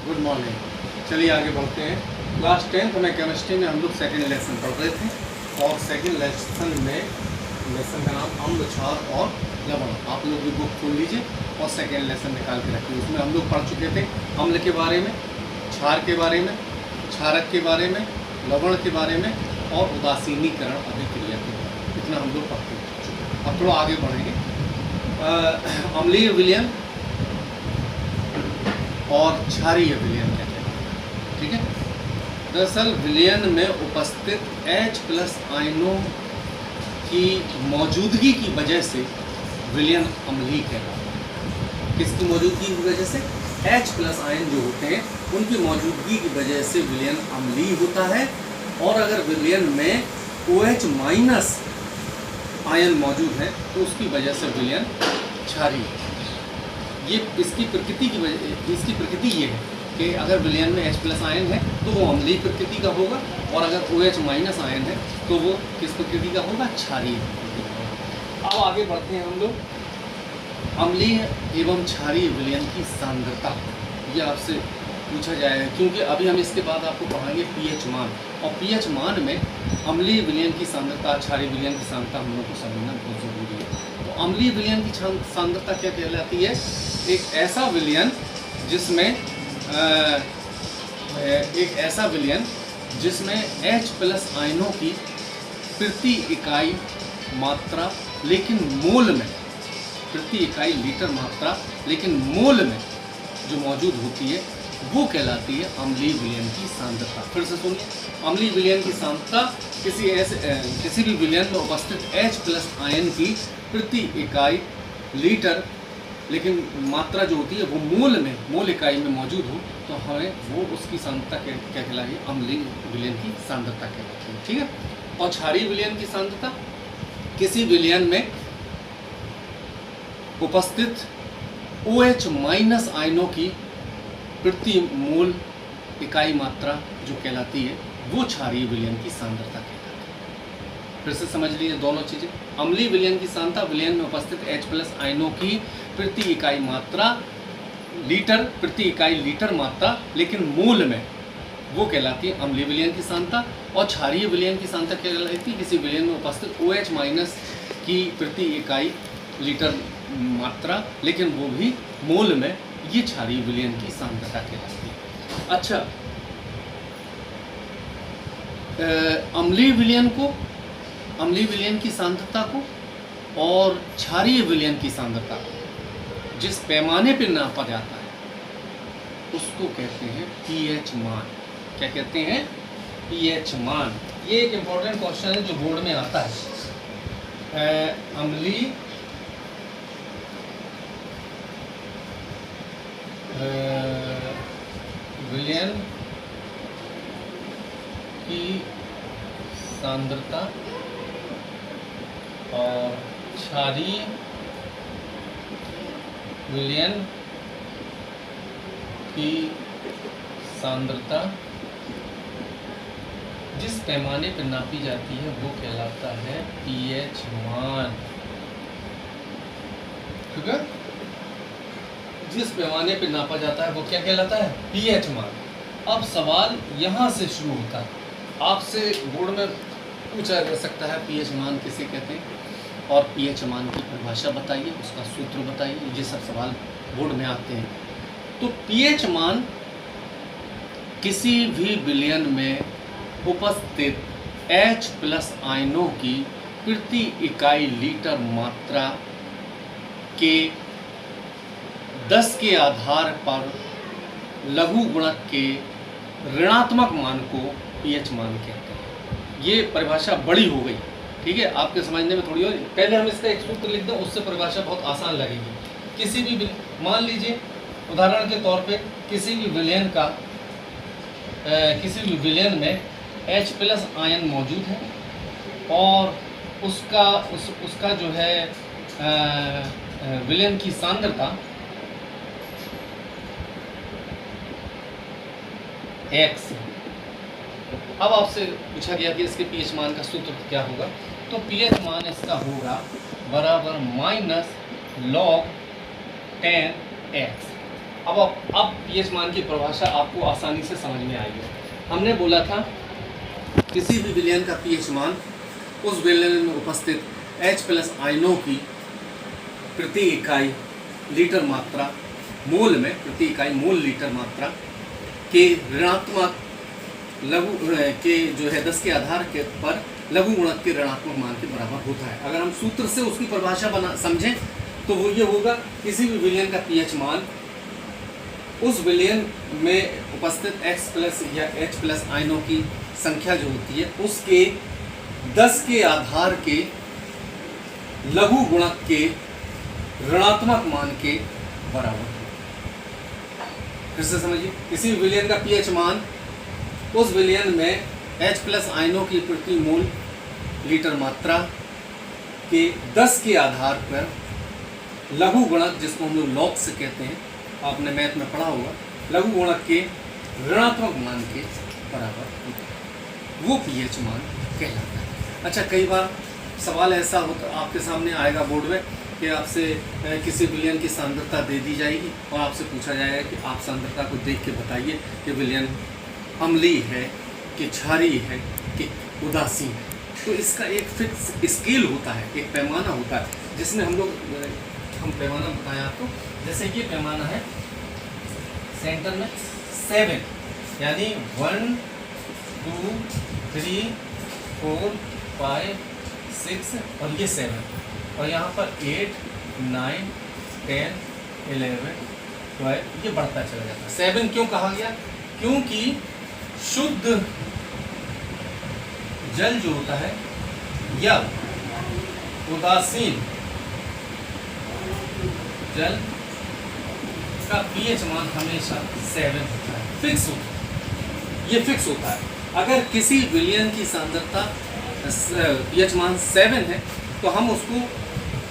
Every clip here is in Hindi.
Good morning. चलिए आगे बढ़ते हैं। क्लास 10th में केमिस्ट्री में हम लोग सेकेंड लेसन पढ़ रहे थे और सेकेंड लेसन में लेसन का नाम अम्ल, क्षार और लवण। आप लोग भी बुक खोल लीजिए और सेकेंड लेसन निकाल के रखिए। उसमें हम लोग पढ़ चुके थे अम्ल के बारे में, क्षार के बारे में, क्षारक के बारे में, लवण के बारे में और उदासीनीकरण अभिक्रिया के बारे में। इतना हम लोग पढ़ चुके हैं। अब थोड़ा आगे बढ़ेंगे। अम्लीय विलयन और क्षारीय विलयन क्या कहते हैं, ठीक है। दरअसल विलयन में उपस्थित H+ आयनों की मौजूदगी की वजह से विलयन अम्लीय कहलाता है। किसकी मौजूदगी की वजह से? H+ आयन जो होते हैं उनकी मौजूदगी की वजह से विलयन अम्लीय होता है। और अगर विलयन में OH- आयन मौजूद है तो उसकी वजह से विलयन क्षारीय। ये इसकी प्रकृति की वजह, इसकी प्रकृति ये है कि अगर विलयन में H+ आयन है तो वो अम्लीय प्रकृति का होगा और अगर OH- आयन है तो वो किस प्रकृति का होगा? क्षारीय प्रकृति का होगा। अब आगे बढ़ते हैं हम लोग। अम्लीय एवं क्षारीय विलयन की सांद्रता, ये आपसे पूछा जाएगा क्योंकि अभी हम इसके बाद आपको पढ़ाएंगे pH मान, और pH मान में अम्लीय विलयन की सांद्रता, क्षारीय विलयन की सांद्रता हम लोग को समझना बहुत ज़रूरी है। तो अम्लीय विलयन की सांद्रता क्या कहलाती है? एक ऐसा विलयन जिसमें H+ आयनों की प्रति इकाई मात्रा लेकिन मोल में, प्रति इकाई लीटर मात्रा लेकिन मोल में जो मौजूद होती है वो कहलाती है अम्लीय विलयन की सांद्रता। फिर से सुनिए, अम्लीय विलयन की सांद्रता किसी भी विलयन में उपस्थित H+ आयन की प्रति इकाई लीटर लेकिन मात्रा जो होती है वो मोल इकाई में मौजूद हो तो हमें वो उसकी सांद्रता क्या कहलाएगी? अम्लीय विलयन की सांद्रता कहलाती है, ठीक है। और क्षारीय विलयन की सांद्रता किसी विलयन में उपस्थित OH- आयनों की प्रति मोल इकाई मात्रा जो कहलाती है वो क्षारीय विलयन की सांद्रता कहलाती है। फिर से समझ लीजिए दोनों चीज़ें। अम्लीय विलयन की सांद्रता विलयन में उपस्थित H+ आयनों की प्रति इकाई मात्रा लीटर, प्रति इकाई लीटर मात्रा लेकिन मोल में, वो कहलाती है अम्लीय विलयन की सांद्रता। और क्षारीय विलयन की सांद्रता क्या कहलाती है? किसी विलयन में उपस्थित OH- की प्रति इकाई लीटर मात्रा लेकिन वो भी मोल में, ये क्षारीय विलयन की सांद्रता कहलाती है। अच्छा, अम्लीय विलयन की सांद्रता को और क्षारीय विलयन की सांद्रता को जिस पैमाने पर नापा जाता है उसको कहते हैं pH मान। क्या कहते हैं? pH मान। ये एक इम्पॉर्टेंट क्वेश्चन है जो बोर्ड में आता है। अम्लीय विलयन की सांद्रता और क्षारीय विलयन की सांद्रता जिस पैमाने पर नापी जाती है वो कहलाता है pH मान, ठीक है। जिस पैमाने पर नापा जाता है वो क्या कहलाता है? pH मान। अब सवाल यहाँ से शुरू होता है। आपसे बोर्ड में पूछा जा सकता है pH मान किसे कहते हैं और pH मान की परिभाषा बताइए, उसका सूत्र बताइए। ये सब सवाल बोर्ड में आते हैं। तो pH मान किसी भी विलयन में उपस्थित H+ आयनों की प्रति इकाई लीटर मात्रा के 10 के आधार पर लघु गुणक के ऋणात्मक मान को pH मान कहते हैं। ये परिभाषा बड़ी हो गई, ठीक है, आपके समझने में थोड़ी और। पहले हम इसका एक सूत्र लिख दें, उससे परिभाषा बहुत आसान लगेगी। किसी भी मान लीजिए उदाहरण के तौर पे किसी भी विलयन में H+ आयन मौजूद है और उसका जो है विलयन की सांद्रता X। अब आपसे पूछा गया कि इसके pH मान का सूत्र क्या होगा, तो pH मान इसका होगा बराबर -log 10x। अब पीएच मान की परिभाषा आपको आसानी से समझ में आएगी। हमने बोला था किसी भी विलयन का पीएच मान उस विलयन में उपस्थित H+ आयनों की प्रति इकाई लीटर मात्रा मोल में, प्रति इकाई मोल लीटर मात्रा के ऋणात्मक लघु के जो है 10 के आधार के पर लघु गुणक के ऋणात्मक मान के बराबर होता है। अगर हम सूत्र से उसकी परिभाषा समझें तो वो ये होगा, किसी भी विलयन का पीएच मान उस विलयन में उपस्थित X+ या H+ आयनों की संख्या जो होती है उसके 10 के आधार के लघु गुणक के ऋणात्मक मान के बराबर। फिर से समझिए, किसी विलयन का पीएच मान उस विलयन में H+ आयनों की प्रति मोल लीटर मात्रा के 10 के आधार पर लघु गुणक, जिसको हम लोग लॉग से कहते हैं, आपने मैथ में पढ़ा होगा, लघु गुणक के ऋणात्मक मान के बराबर होता है, वो पीएच मान कहलाता है। अच्छा, कई बार सवाल ऐसा होता आपके सामने आएगा बोर्ड में कि आपसे किसी विलयन की सांद्रता दे दी जाएगी और आपसे पूछा जाएगा कि आप सांद्रता को देख के बताइए कि विलयन अम्लीय है कि क्षारीय है कि उदासीन है। तो इसका एक फिक्स स्केल होता है, एक पैमाना होता है, जिसमें हम पैमाना बताएं आपको। जैसे ये पैमाना है, सेंटर में 7 यानी 1 2 3 4 5 6 और ये 7 और यहाँ पर 8 9 10 11 12 ये बढ़ता चला जाता है। 7 क्यों कहा गया? क्योंकि शुद्ध जल जो होता है या उदासीन जल का पीएच मान हमेशा 7 होता है, फिक्स होता है, ये फिक्स होता है। अगर किसी विलयन की सांद्रता पीएच मान 7 है तो हम उसको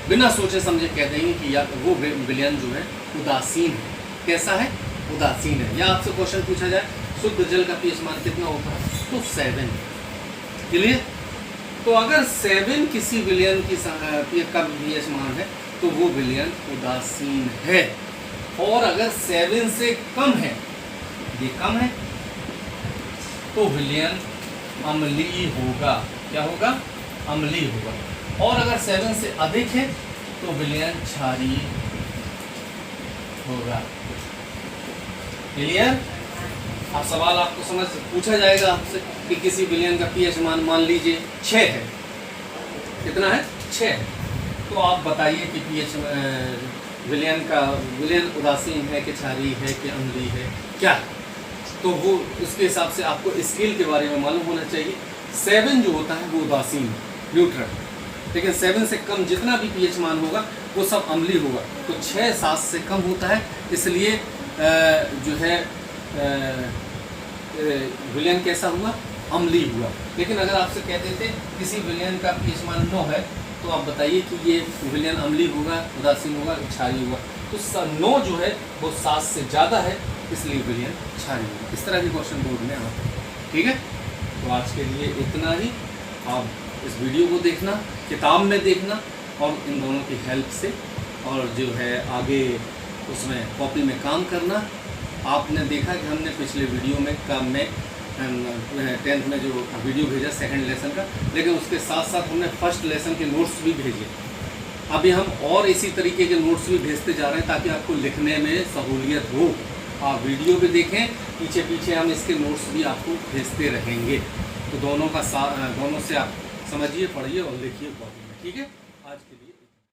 बिना सोचे समझे कह देंगे कि या वो विलयन जो है उदासीन है। कैसा है? उदासीन है। या आपसे क्वेश्चन पूछा जाए शुद्ध जल का पीएच मान कितना होता है, तो 7 क्लियर। तो अगर 7 किसी विलयन की का पीएच मान है तो वो विलयन उदासीन है। और अगर 7 से कम है, ये कम है, तो विलयन अम्लीय होगा। क्या होगा? अम्लीय होगा। और अगर 7 से अधिक है तो विलयन क्षारीय होगा। क्लियर? अब सवाल आपको समझ पूछा जाएगा आपसे कि किसी विलयन का पीएच मान लीजिए 6 है। कितना है? 6 है। तो आप बताइए कि पीएच विलयन उदासीन है कि क्षारीय है कि अम्लीय है, क्या? तो वो उसके हिसाब से आपको स्केल के बारे में मालूम होना चाहिए। 7 जो होता है वो उदासीन, न्यूट्रल, लेकिन 7 से कम जितना भी पीएच मान होगा वो सब अम्लीय होगा। तो 6 7 से कम होता है, इसलिए जो है विलयन कैसा हुआ? अम्लीय हुआ। लेकिन अगर आपसे कह देते किसी विलयन का पीएच मान 9 है तो आप बताइए कि ये विलयन अम्लीय होगा, उदासीन होगा, क्षारीय होगा। तो 9 जो है वो 7 से ज़्यादा है, इसलिए विलयन क्षारीय होगा। इस तरह के क्वेश्चन बोर्ड में आता है। ठीक है, तो आज के लिए इतना ही। आप इस वीडियो को देखना, किताब में देखना और इन दोनों की हेल्प से, और जो है आगे उसमें कॉपी में काम करना। आपने देखा कि हमने पिछले वीडियो में 10th में जो वीडियो भेजा सेकंड लेसन का, लेकिन उसके साथ साथ हमने फर्स्ट लेसन के नोट्स भी भेजे। अभी हम और इसी तरीके के नोट्स भी भेजते जा रहे हैं ताकि आपको लिखने में सहूलियत हो। आप वीडियो भी देखें, पीछे पीछे हम इसके नोट्स भी आपको भेजते रहेंगे। तो दोनों से आप समझिए, पढ़िए और लिखिए कॉपी में। ठीक है, आज के लिए।